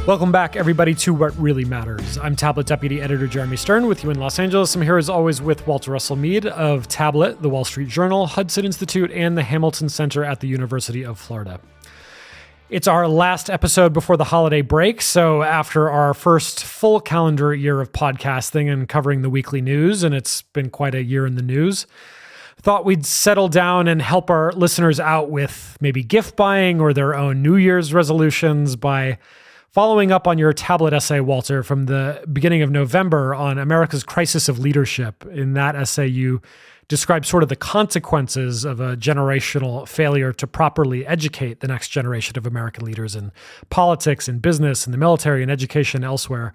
Welcome back, everybody, to What Really Matters. I'm Tablet Deputy Editor Jeremy Stern with you in Los Angeles. I'm here as always with Walter Russell Mead of Tablet, the Wall Street Journal, Hudson Institute, and the Hamilton Center at the University of Florida. It's our last episode before the holiday break, so after our first full calendar year of podcasting and covering the weekly news, and it's been quite a year in the news, thought we'd settle down and help our listeners out with maybe gift buying or their own New Year's resolutions by following up on your Tablet essay, Walter, from the beginning of November on America's crisis of leadership. In that essay, you describe sort of the consequences of a generational failure to properly educate the next generation of American leaders in politics, in business, in the military, in education, elsewhere.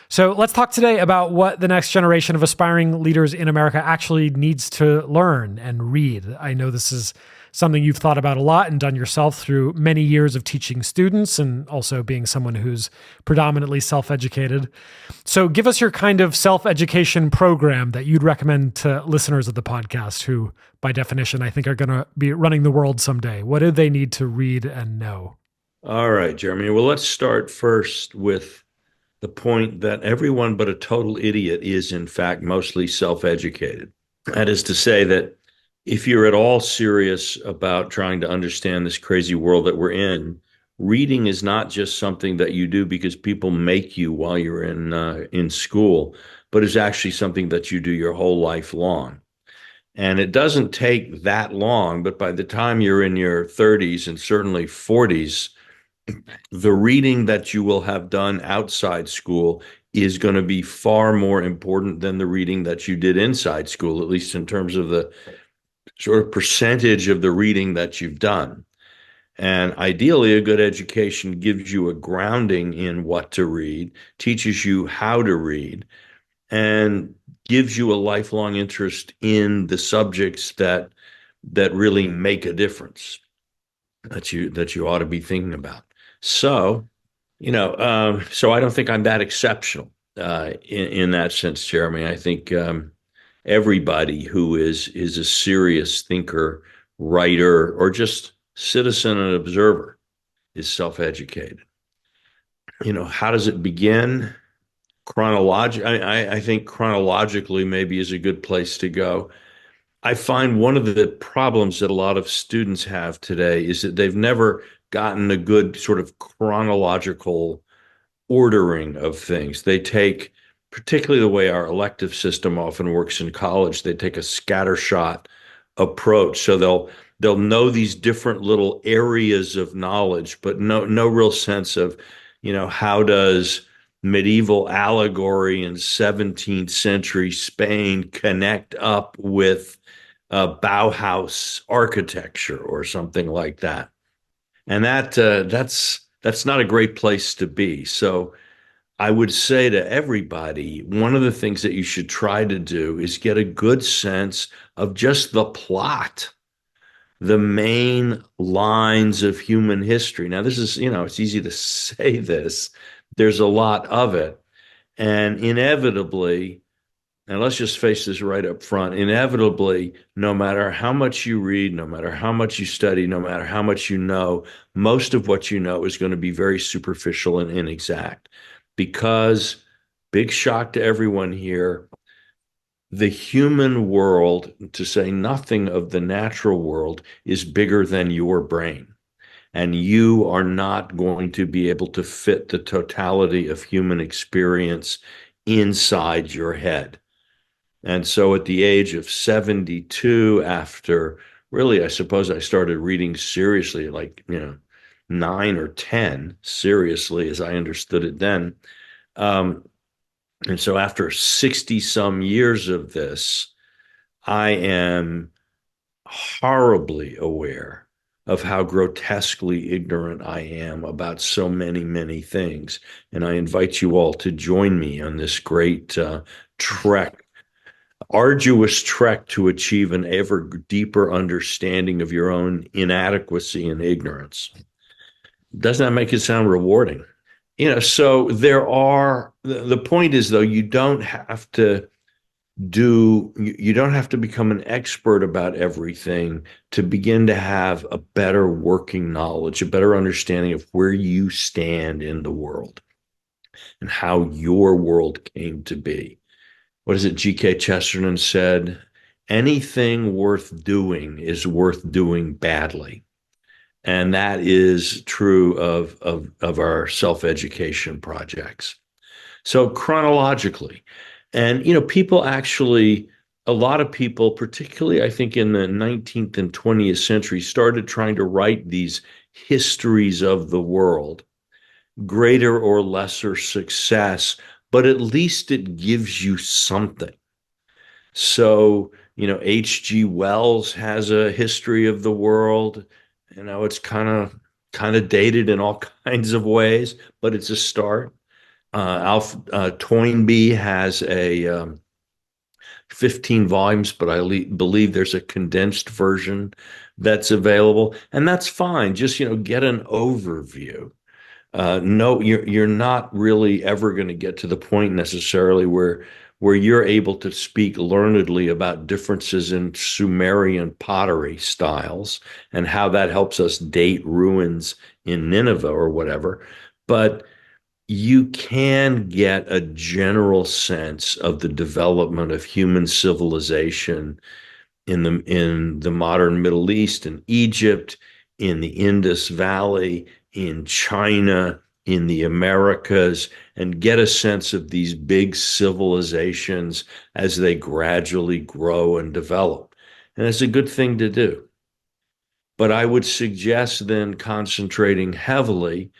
So let's talk today about what the next generation of aspiring leaders in America actually needs to learn and read. I know this is something you've thought about a lot and done yourself through many years of teaching students and also being someone who's predominantly self-educated. So give us your kind of self-education program that you'd recommend to listeners of the podcast who, by definition, I think are going to be running the world someday. What do they need to read and know? All right, Jeremy. Well, let's start first with the point that everyone but a total idiot is, in fact, mostly self-educated. That is to say that if you're at all serious about trying to understand this crazy world that we're in, reading is not just something that you do because people make you while you're in school, but is actually something that you do your whole life long. And it doesn't take that long, but by the time you're in your 30s and certainly 40s, the reading that you will have done outside school is going to be far more important than the reading that you did inside school, at least in terms of the sort of percentage of the reading that you've done. And ideally, a good education gives you a grounding in what to read, teaches you how to read, and gives you a lifelong interest in the subjects that really make a difference that you ought to be thinking about. So, so I don't think I'm that exceptional in that sense, Jeremy. I think everybody who is a serious thinker, writer, or just citizen and observer is self-educated. How does it begin? I think chronologically maybe is a good place to go. I find one of the problems that a lot of students have today is that they've never gotten a good sort of chronological ordering of things. They take, particularly the way our elective system often works in college, they take a scattershot approach. So they'll know these different little areas of knowledge, but no real sense of, how does medieval allegory in 17th century Spain connect up with Bauhaus architecture or something like that. And that's not a great place to be. So I would say to everybody, one of the things that you should try to do is get a good sense of just the plot, the main lines of human history. Now, this is, it's easy to say this. There's a lot of it. And inevitably, and let's just face this right up front, inevitably, no matter how much you read, no matter how much you study, no matter how much you know, most of what you know is going to be very superficial and inexact. Because, big shock to everyone here, the human world, to say nothing of the natural world, is bigger than your brain. And you are not going to be able to fit the totality of human experience inside your head. And so at the age of 72, after really, I suppose I started reading seriously, like, 9 or 10, seriously, as I understood it then. And so after 60 some years of this, I am horribly aware of how grotesquely ignorant I am about so many, many things. And I invite you all to join me on this great arduous trek to achieve an ever deeper understanding of your own inadequacy and ignorance. Doesn't that make it sound rewarding? So the point is, though, you don't have to become an expert about everything to begin to have a better working knowledge, a better understanding of where you stand in the world. and how your world came to be. What is it? G.K. Chesterton said, anything worth doing is worth doing badly. And that is true of our self-education projects. So chronologically, and people actually, a lot of people, particularly I think in the 19th and 20th century, started trying to write these histories of the world, greater or lesser success, but at least it gives you something. So, H.G. Wells has a history of the world. It's kind of dated in all kinds of ways, but it's a start. Alf Toynbee has a 15 volumes, but believe there's a condensed version that's available, and that's fine. Just get an overview. No, you're not really ever going to get to the point necessarily where you're able to speak learnedly about differences in Sumerian pottery styles and how that helps us date ruins in Nineveh or whatever. But you can get a general sense of the development of human civilization in the modern Middle East, in Egypt, in the Indus Valley, in China, in the Americas, and get a sense of these big civilizations as they gradually grow and develop. And it's a good thing to do. But I would suggest then concentrating heavily,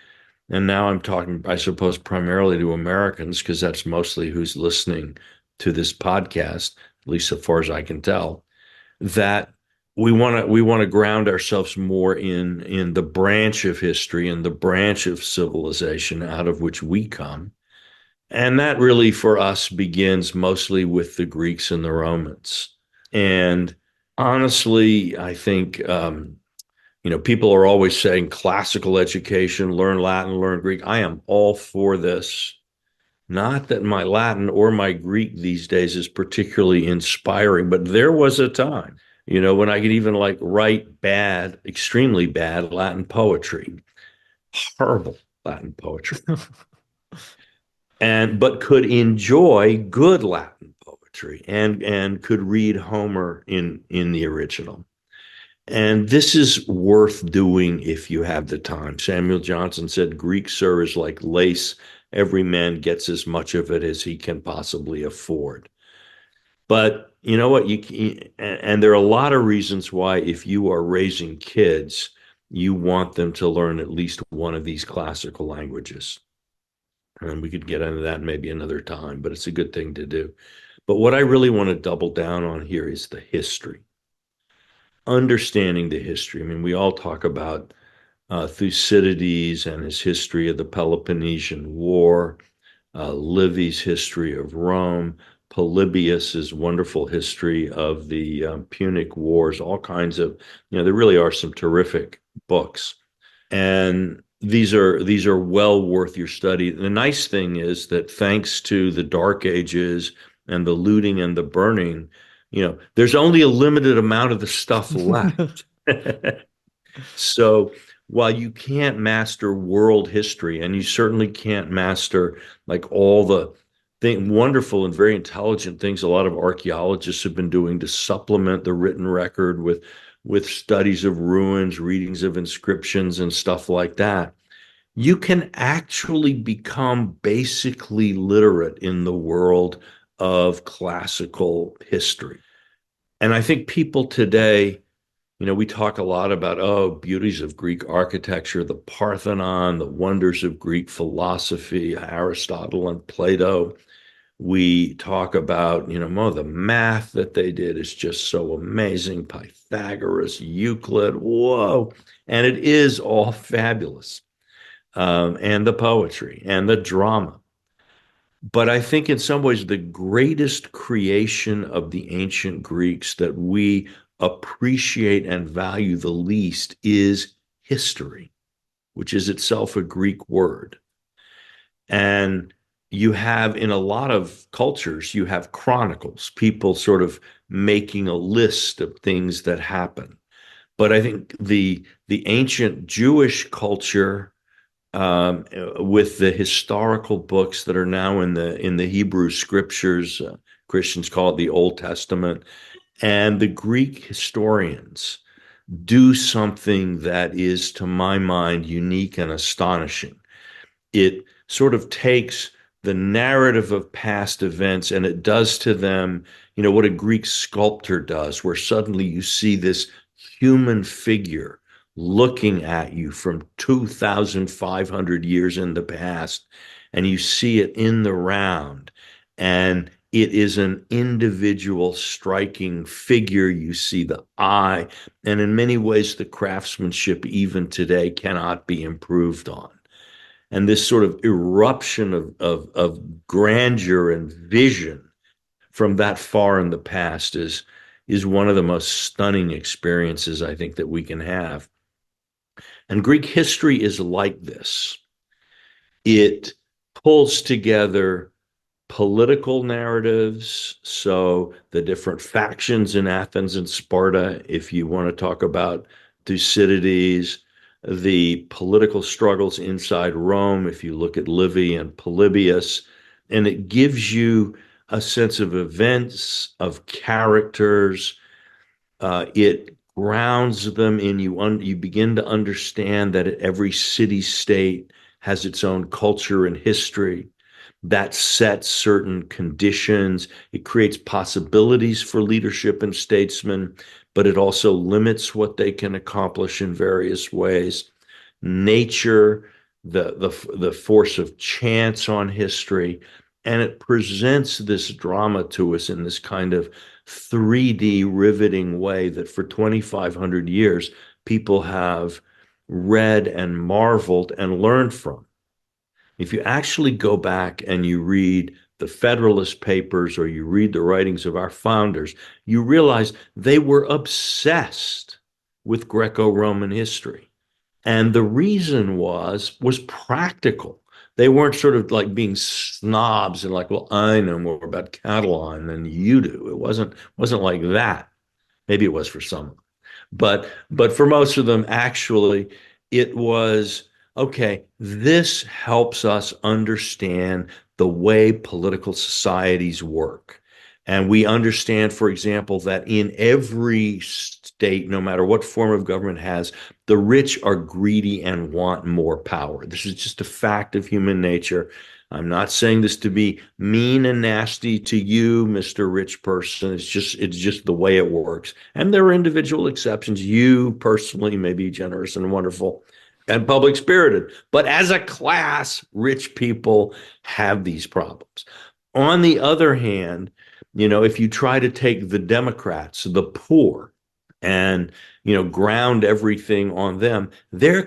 and now I'm talking, I suppose, primarily to Americans, because that's mostly who's listening to this podcast, at least so far as I can tell, that we want to ground ourselves more in the branch of history and the branch of civilization out of which we come. And that really for us begins mostly with the Greeks and the Romans. And honestly, I think people are always saying classical education, learn Latin, learn Greek. I am all for this. Not that my Latin or my Greek these days is particularly inspiring, but there was a time, when I could even like write bad, extremely bad Latin poetry, horrible Latin poetry, but could enjoy good Latin poetry and could read Homer in the original. And this is worth doing if you have the time. Samuel Johnson said, Greek, sir, is like lace. Every man gets as much of it as he can possibly afford. But you know what? And there are a lot of reasons why, if you are raising kids, you want them to learn at least one of these classical languages. And we could get into that maybe another time, but it's a good thing to do. But what I really want to double down on here is the history, understanding the history. I mean, we all talk about Thucydides and his history of the Peloponnesian War, Livy's history of Rome, Polybius's wonderful history of the Punic Wars, all kinds of, there really are some terrific books. And these are well worth your study. The nice thing is that thanks to the Dark Ages and the looting and the burning, there's only a limited amount of the stuff left. So while you can't master world history, and you certainly can't master like all the wonderful and very intelligent things a lot of archaeologists have been doing to supplement the written record with studies of ruins, readings of inscriptions, and stuff like that, you can actually become basically literate in the world of classical history. And I think people today, we talk a lot about, beauties of Greek architecture, the Parthenon, the wonders of Greek philosophy, Aristotle and Plato. We talk about, the math that they did is just so amazing. Pythagoras, Euclid, whoa. And it is all fabulous. And the poetry and the drama. But I think in some ways, the greatest creation of the ancient Greeks that we appreciate and value the least is history, which is itself a Greek word. And you have, in a lot of cultures, you have chronicles, people sort of making a list of things that happen. But I think the ancient Jewish culture um, with the historical books that are now in the Hebrew scriptures. Christians call it the Old Testament, and the Greek historians do something that is, to my mind, unique and astonishing. It sort of takes the narrative of past events and it does to them, what a Greek sculptor does, where suddenly you see this human figure looking at you from 2,500 years in the past, and you see it in the round. And it is an individual striking figure. You see the eye, and in many ways, the craftsmanship, even today, cannot be improved on. And this sort of eruption of grandeur and vision from that far in the past is one of the most stunning experiences I think that we can have. And Greek history is like this. It pulls together political narratives, so the different factions in Athens and Sparta, if you want to talk about Thucydides, the political struggles inside Rome, if you look at Livy and Polybius, and it gives you a sense of events, of characters. It grounds them in you. You begin to understand that every city state has its own culture and history that sets certain conditions. It creates possibilities for leadership and statesmen, but it also limits what they can accomplish in various ways. Nature, the force of chance on history, and it presents this drama to us in this kind of 3D riveting way that for 2,500 years people have read and marveled and learned from. If you actually go back and you read the Federalist Papers or you read the writings of our founders, you realize they were obsessed with Greco-Roman history. And the reason was practical. They weren't sort of like being snobs and like, well, I know more about Catalan than you do. It wasn't like that. Maybe it was for some, but for most of them, actually, it was okay. This helps us understand the way political societies work. And we understand, for example, that in every state, no matter what form of government has, the rich are greedy and want more power. This is just a fact of human nature. I'm not saying this to be mean and nasty to you, Mr. Rich Person. It's just the way it works. And there are individual exceptions. You personally may be generous and wonderful and public spirited, but as a class, rich people have these problems. On the other hand, if you try to take the Democrats, the poor, and ground everything on them, they've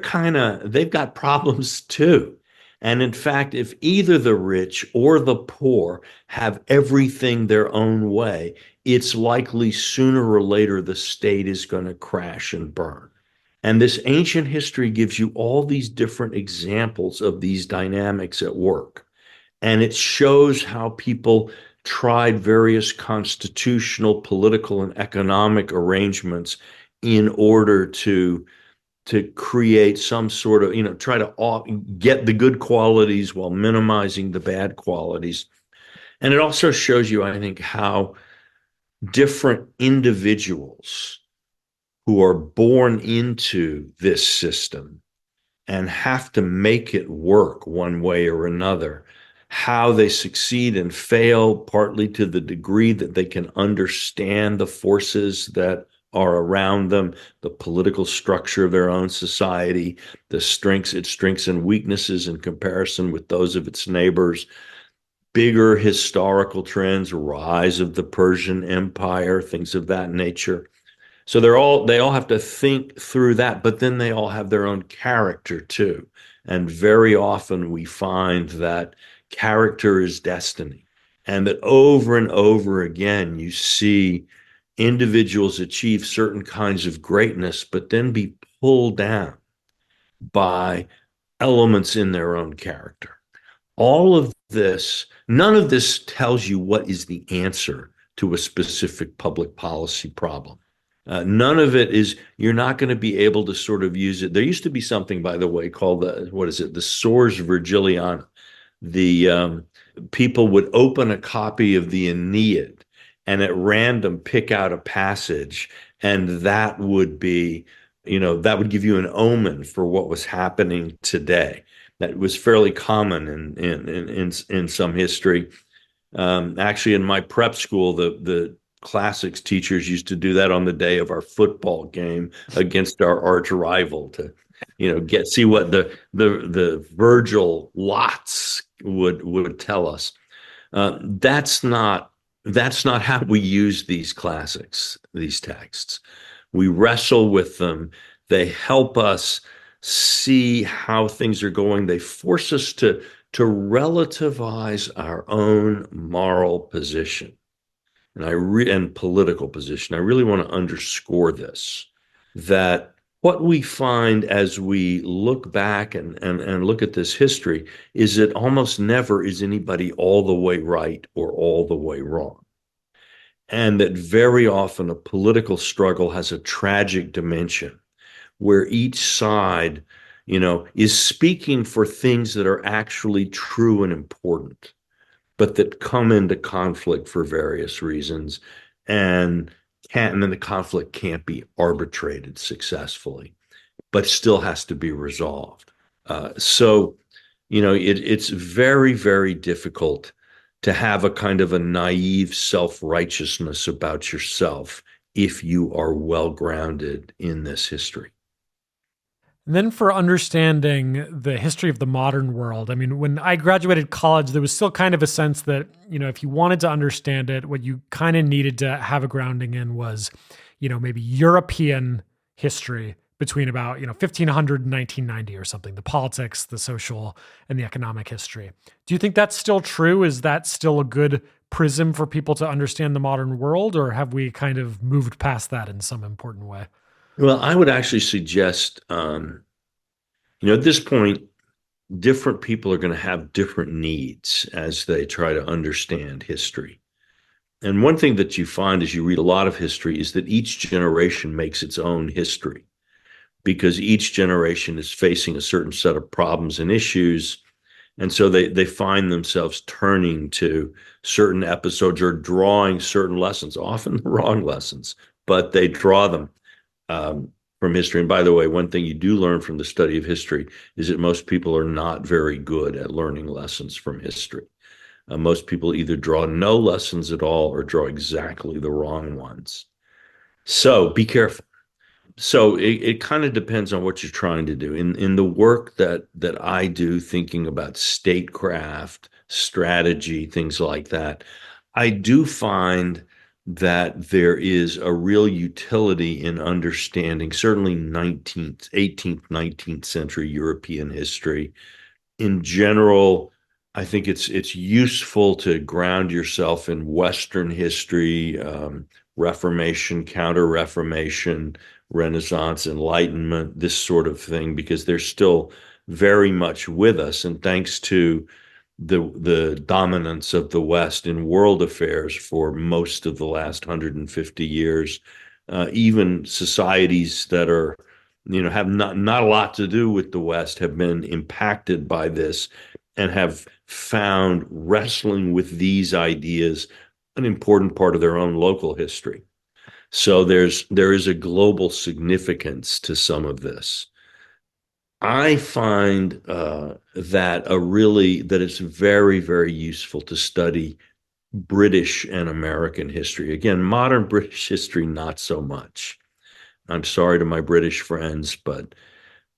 got problems too. And in fact, if either the rich or the poor have everything their own way, it's likely sooner or later the state is going to crash and burn. And this ancient history gives you all these different examples of these dynamics at work. And it shows how people tried various constitutional, political, and economic arrangements in order to create some sort of, try to get the good qualities while minimizing the bad qualities. And it also shows you, I think, how different individuals who are born into this system and have to make it work one way or another, how they succeed and fail, partly to the degree that they can understand the forces that are around them, the political structure of their own society, its strengths and weaknesses in comparison with those of its neighbors, bigger historical trends, rise of the Persian Empire, things of that nature. So they all have to think through that, but then they all have their own character too. And very often we find that character is destiny. And that over and over again, you see individuals achieve certain kinds of greatness, but then be pulled down by elements in their own character. All of this, none of this tells you what is the answer to a specific public policy problem. None of it is, you're not going to be able to sort of use it. There used to be something, by the way, called what is it? The Sors Virgiliana. The People would open a copy of the Aeneid and at random pick out a passage, and that would be, that would give you an omen for what was happening today. That was fairly common in some history. Actually, in my prep school, the classics teachers used to do that on the day of our football game against our arch rival to, get see what the Virgil lots would tell us. That's not how we use these classics, these texts. We wrestle with them. They help us see how things are going. They force us to relativize our own moral position and political position. I really want to underscore this, that what we find as we look back and look at this history is that almost never is anybody all the way right or all the way wrong. And that very often a political struggle has a tragic dimension where each side, is speaking for things that are actually true and important, but that come into conflict for various reasons, and and then the conflict can't be arbitrated successfully, but still has to be resolved. So, it's very, very difficult to have a kind of a naive self-righteousness about yourself if you are well grounded in this history. And then for understanding the history of the modern world, I mean, when I graduated college, there was still kind of a sense that, if you wanted to understand it, what you kind of needed to have a grounding in was, maybe European history between about, 1500 and 1990 or something, the politics, the social, and the economic history. Do you think that's still true? Is that still a good prism for people to understand the modern world, or have we kind of moved past that in some important way? Well, I would actually suggest, at this point, different people are going to have different needs as they try to understand history. And one thing that you find as you read a lot of history is that each generation makes its own history because each generation is facing a certain set of problems and issues. And so they find themselves turning to certain episodes or drawing certain lessons, often the wrong lessons, but they draw them from history. And by the way, one thing you do learn from the study of history is that most people are not very good at learning lessons from history. Most people either draw no lessons at all or draw exactly the wrong ones. So be careful. So it kind of depends on what you're trying to do. In the work that I do, thinking about statecraft, strategy, things like that, I do find that there is a real utility in understanding certainly 19th, 18th, 19th century European history. In general, I think it's useful to ground yourself in Western history, Reformation, Counter-Reformation, Renaissance, Enlightenment, this sort of thing, because they're still very much with us. And thanks to the dominance of the West in world affairs for most of the last 150 years, even societies that are, have not a lot to do with the West have been impacted by this and have found wrestling with these ideas an important part of their own local history. So there is a global significance to some of this. I find that it's very, very useful to study British and American history. Again, modern British history, not so much. I'm sorry to my British friends, but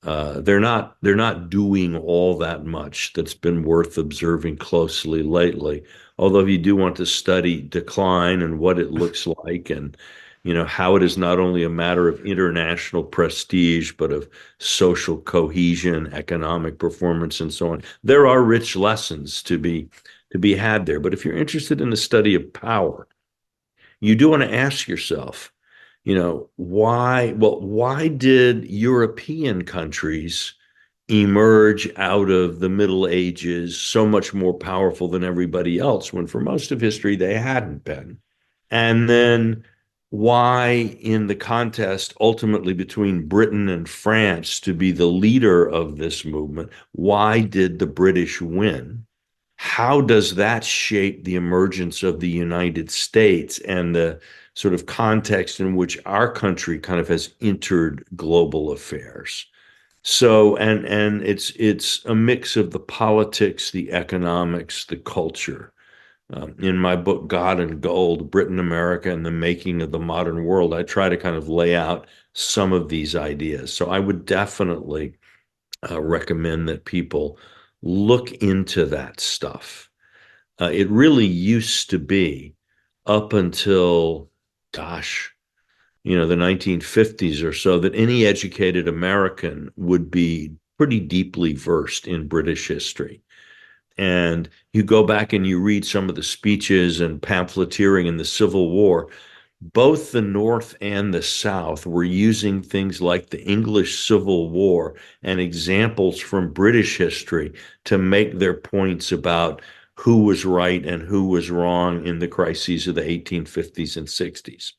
they're not doing all that much that's been worth observing closely lately. Although if you do want to study decline and what it looks like, and how it is not only a matter of international prestige, but of social cohesion, economic performance, and so on, there are rich lessons to be had there. But if you're interested in the study of power, you do want to ask yourself, why did European countries emerge out of the Middle Ages so much more powerful than everybody else when for most of history they hadn't been? And then why, in the contest ultimately between Britain and France to be the leader of this movement, why did the British win? How does that shape the emergence of the United States and the sort of context in which our country kind of has entered global affairs? So, and it's a mix of the politics, the economics, the culture. In my book, God and Gold, Britain, America, and the Making of the Modern World, I try to kind of lay out some of these ideas. So I would definitely recommend that people look into that stuff. It really used to be up until, gosh, the 1950s or so, that any educated American would be pretty deeply versed in British history. And you go back and you read some of the speeches and pamphleteering in the Civil War, both the North and the South were using things like the English Civil War and examples from British history to make their points about who was right and who was wrong in the crises of the 1850s and 60s.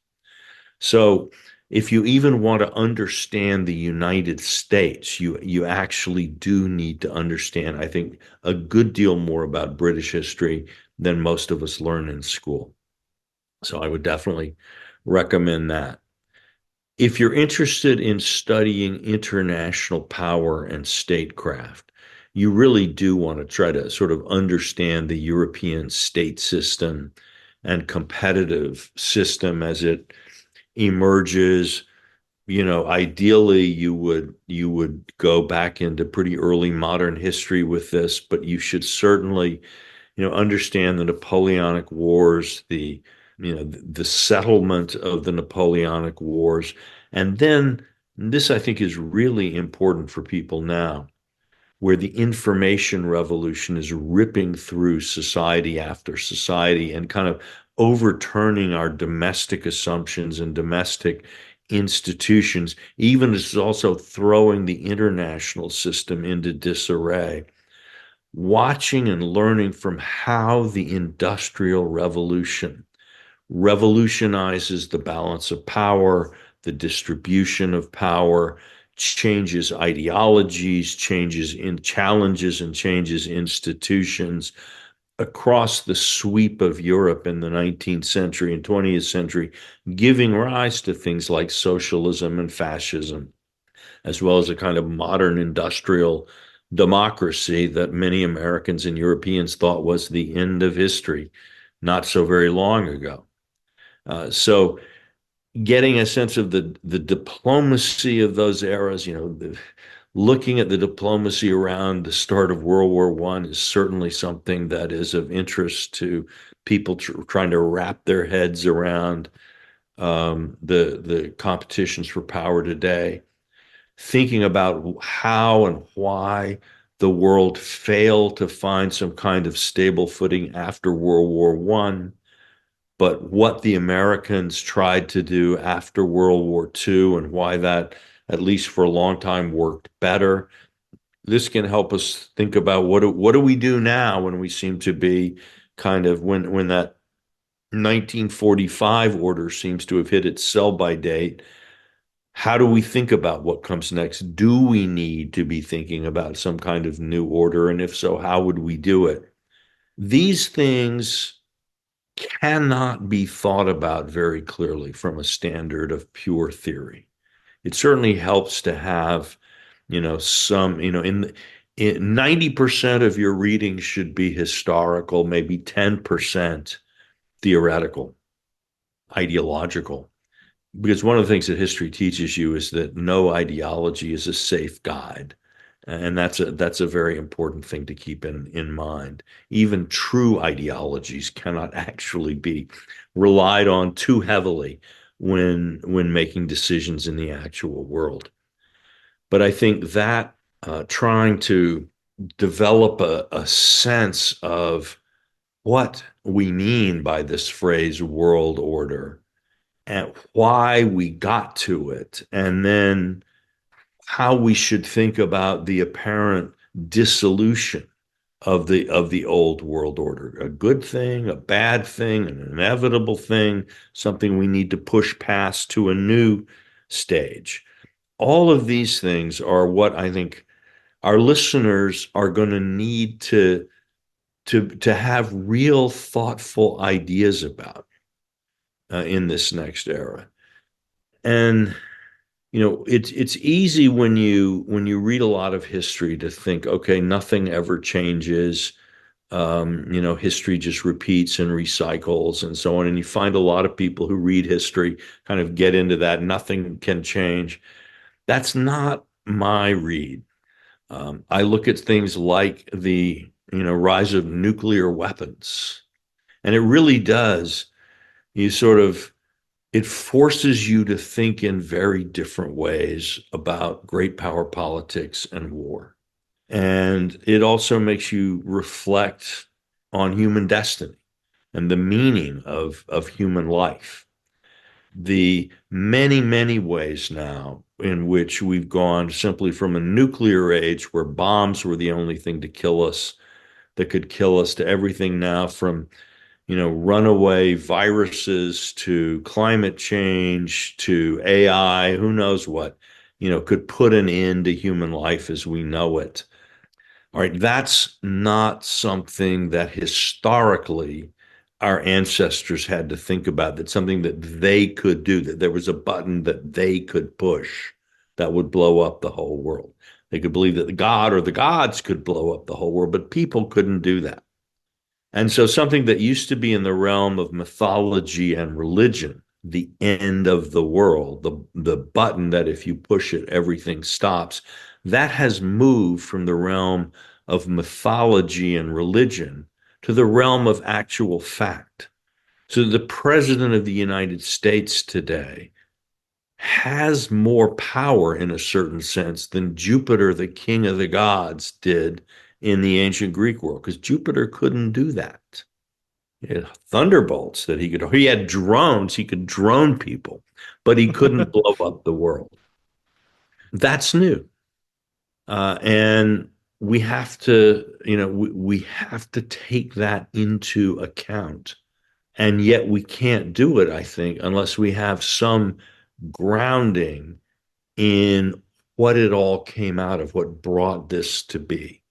So if you even want to understand the United States, you actually do need to understand, I think, a good deal more about British history than most of us learn in school. So I would definitely recommend that. If you're interested in studying international power and statecraft, you really do want to try to sort of understand the European state system and competitive system as it emerges. Ideally you would go back into pretty early modern history with this, but you should certainly understand the Napoleonic Wars, the settlement of the Napoleonic Wars. And then this, I think, is really important for people now, where the information revolution is ripping through society after society and kind of overturning our domestic assumptions and domestic institutions, even as it's also throwing the international system into disarray. Watching and learning from how the Industrial Revolution revolutionizes the balance of power, the distribution of power, changes ideologies, changes in challenges and changes institutions across the sweep of Europe in the 19th century and 20th century, giving rise to things like socialism and fascism, as well as a kind of modern industrial democracy that many Americans and Europeans thought was the end of history not so very long ago. So getting a sense of the diplomacy of those eras, looking at the diplomacy around the start of World War I is certainly something that is of interest to people trying to wrap their heads around the competitions for power today. Thinking about how and why the world failed to find some kind of stable footing after World War I, but what the Americans tried to do after World War II and why that, at least for a long time, worked better. This can help us think about what do we do now when we seem to be kind of when that 1945 order seems to have hit its sell-by date. How do we think about what comes next? Do we need to be thinking about some kind of new order? And if so, how would we do it? These things cannot be thought about very clearly from a standard of pure theory. It certainly helps to have, some, in 90% of your reading should be historical, maybe 10% theoretical, ideological. Because one of the things that history teaches you is that no ideology is a safe guide. And that's a very important thing to keep in mind. Even true ideologies cannot actually be relied on too heavily when making decisions in the actual world. But I think that trying to develop a sense of what we mean by this phrase world order and why we got to it, and then how we should think about the apparent dissolution of the old world order. A good thing, a bad thing, an inevitable thing, something we need to push past to a new stage. All of these things are what I think our listeners are going to need to have real thoughtful ideas about in this next era. And it's easy when you read a lot of history to think, okay, nothing ever changes. History just repeats and recycles and so on. And you find a lot of people who read history kind of get into that. Nothing can change. That's not my read. I look at things like the rise of nuclear weapons, and it really does. You sort of it forces you to think in very different ways about great power politics and war. And it also makes you reflect on human destiny and the meaning of human life. The many, many ways now in which we've gone simply from a nuclear age where bombs were the only thing to kill us, that could kill us, to everything now from runaway viruses to climate change to AI, who knows what, could put an end to human life as we know it. All right, that's not something that historically our ancestors had to think about. That's something that they could do, that there was a button that they could push that would blow up the whole world. They could believe that the God or the gods could blow up the whole world, but people couldn't do that. And so something that used to be in the realm of mythology and religion, the end of the world, the button that if you push it, everything stops, that has moved from the realm of mythology and religion to the realm of actual fact. So the president of the United States today has more power in a certain sense than Jupiter, the king of the gods, did in the ancient Greek world, because Jupiter couldn't do that. He had thunderbolts that he had drones, he could drone people, but he couldn't blow up the world. That's new. And we have we have to take that into account. And yet we can't do it, I think, unless we have some grounding in what it all came out of, what brought this to be.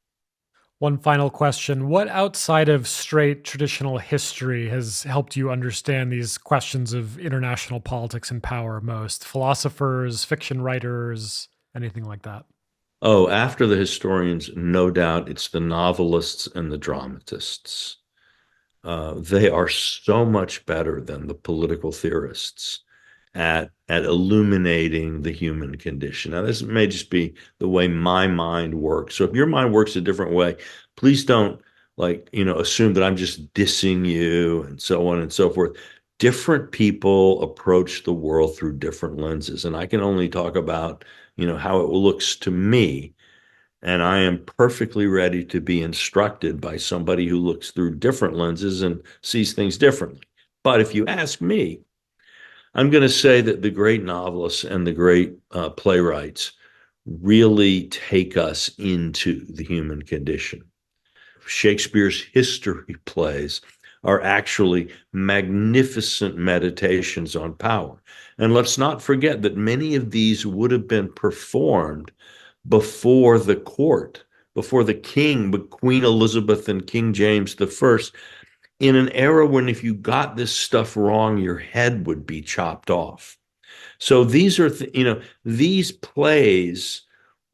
One final question. What outside of straight traditional history has helped you understand these questions of international politics and power most? Philosophers, fiction writers, anything like that? Oh, after the historians, no doubt it's the novelists and the dramatists. They are so much better than the political theorists at illuminating the human condition. Now, this may just be the way my mind works. So if your mind works a different way, please don't assume that I'm just dissing you and so on and so forth. Different people approach the world through different lenses, and I can only talk about, how it looks to me. And I am perfectly ready to be instructed by somebody who looks through different lenses and sees things differently. But if you ask me, I'm going to say that the great novelists and the great playwrights really take us into the human condition. Shakespeare's history plays are actually magnificent meditations on power. And let's not forget that many of these would have been performed before the court, before the king, but Queen Elizabeth and King James I, in an era when if you got this stuff wrong, your head would be chopped off. So these are, these plays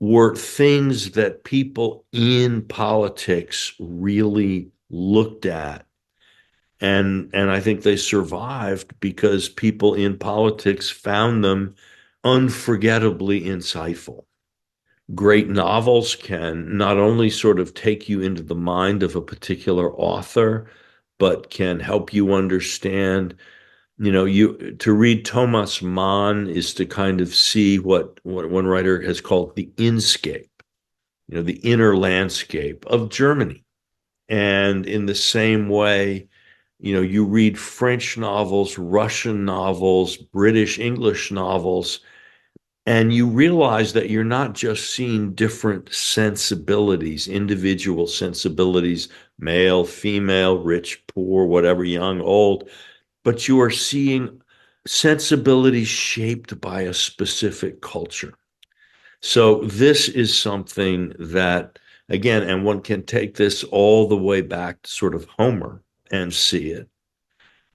were things that people in politics really looked at. And I think they survived because people in politics found them unforgettably insightful. Great novels can not only sort of take you into the mind of a particular author, but can help you understand. You to read Thomas Mann is to kind of see what one writer has called the inscape, the inner landscape of Germany. And in the same way, you read French novels, Russian novels, British English novels, And you realize that you're not just seeing different sensibilities, individual sensibilities, male, female, rich, poor, whatever, young, old, but you are seeing sensibilities shaped by a specific culture. So this is something that, again, and one can take this all the way back to sort of Homer and see it.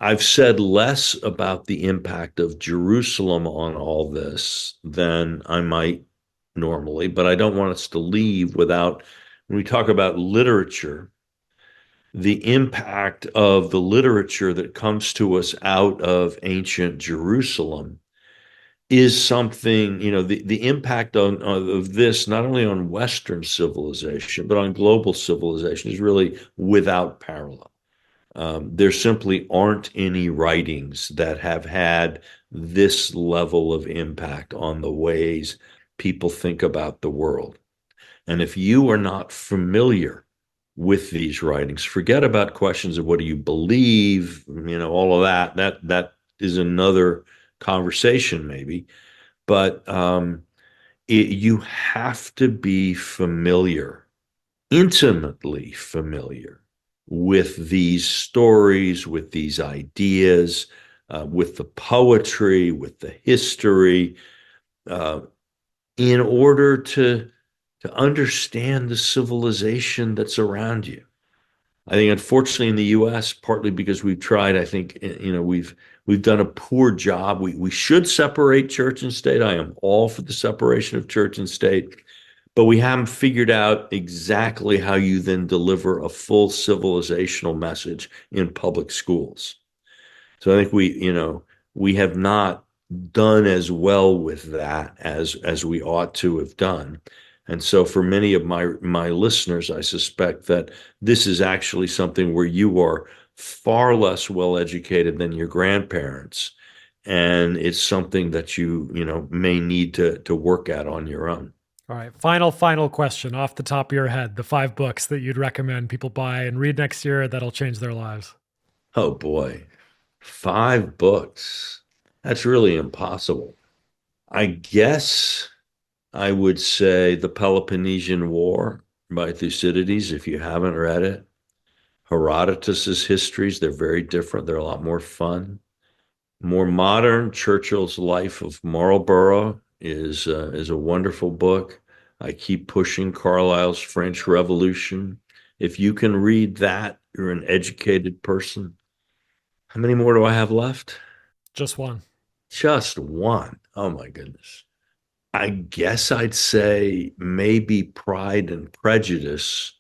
I've said less about the impact of Jerusalem on all this than I might normally, but I don't want us to leave without, when we talk about literature, the impact of the literature that comes to us out of ancient Jerusalem is something, the impact of this, not only on Western civilization, but on global civilization, is really without parallel. There simply aren't any writings that have had this level of impact on the ways people think about the world. And if you are not familiar with these writings, forget about questions of what do you believe, all of that. That is another conversation, maybe. But you have to be familiar, intimately familiar with these stories, with these ideas, with the poetry, with the history, uh, in order to understand the civilization that's around you. I think, unfortunately, in the U.S., partly because we've tried, I think, we've done a poor job. We should separate church and state. I am all for the separation of church and state, but we haven't figured out exactly how you then deliver a full civilizational message in public schools. So I think we have not done as well with that as we ought to have done. And so for many of my listeners, I suspect that this is actually something where you are far less well educated than your grandparents. And it's something that you may need to work at on your own. All right. Final question off the top of your head. The 5 books that you'd recommend people buy and read next year that'll change their lives. Oh boy, 5 books. That's really impossible. I guess I would say The Peloponnesian War by Thucydides, if you haven't read it. Herodotus's histories, they're very different. They're a lot more fun. More modern, Churchill's Life of Marlborough is a wonderful book. I keep pushing Carlyle's French Revolution. If you can read that, you're an educated person. How many more do I have left? Just one. Just one. Oh my goodness. I guess I'd say maybe Pride and Prejudice,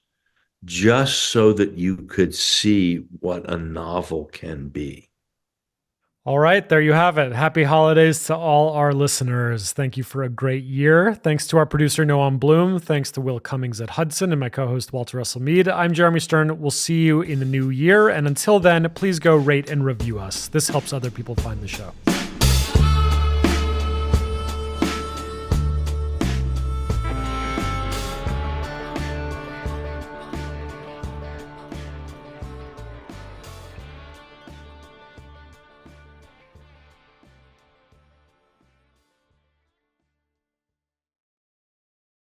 just so that you could see what a novel can be. All right, there you have it. Happy holidays to all our listeners. Thank you for a great year. Thanks to our producer, Noam Bloom. Thanks to Will Cummings at Hudson and my co-host, Walter Russell Mead. I'm Jeremy Stern. We'll see you in the new year. And until then, please go rate and review us. This helps other people find the show.